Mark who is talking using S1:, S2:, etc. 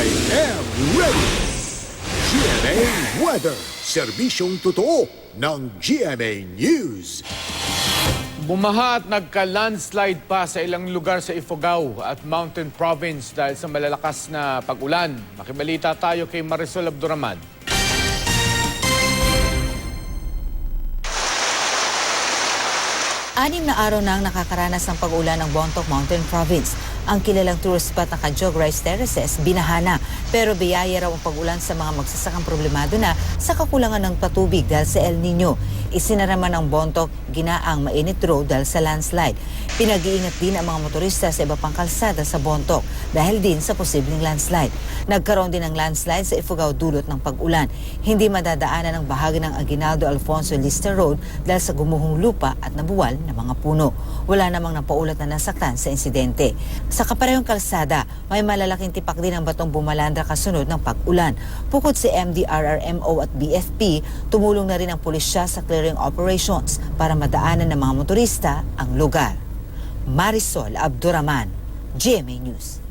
S1: I am ready! GMA Weather, serbisyong totoo ng GMA News.
S2: Bumaha at nagka-landslide pa sa ilang lugar sa Ifugao at Mountain Province dahil sa malalakas na pag-ulan. Makibalita tayo kay Marisol Abduraman.
S3: Anim na araw nang nakakaranas ng pag-ulan ng Bontoc Mountain Province. Ang kilalang tourist spot na Kajog Rice Terraces, binahana. Pero biyaya raw ang pag-ulan sa mga magsasakang problemado na sa kakulangan ng patubig dahil sa El Nino. Isinaraman ng Bontoc, Ginaang Mainit Road dahil sa landslide. Pinag-iingat din ang mga motorista sa iba pang kalsada sa Bontoc dahil din sa posibleng landslide. Nagkaroon din ng landslide sa Ifugao dulot ng pag-ulan. Hindi madadaanan ang bahagi ng Aguinaldo Alfonso Lister Road dahil sa gumuhong lupa at nabuwal na mga puno. Wala namang napaulat na nasaktan sa insidente. Sa kaparehong kalsada, may malalaking tipak din ang batong bumalandra kasunod ng pag-ulan. Bukod si MDRRMO at BFP, tumulong na rin ang pulisya sa clearing operations para madaanan ng mga motorista ang lugar. Marisol Abduraman, GMA News.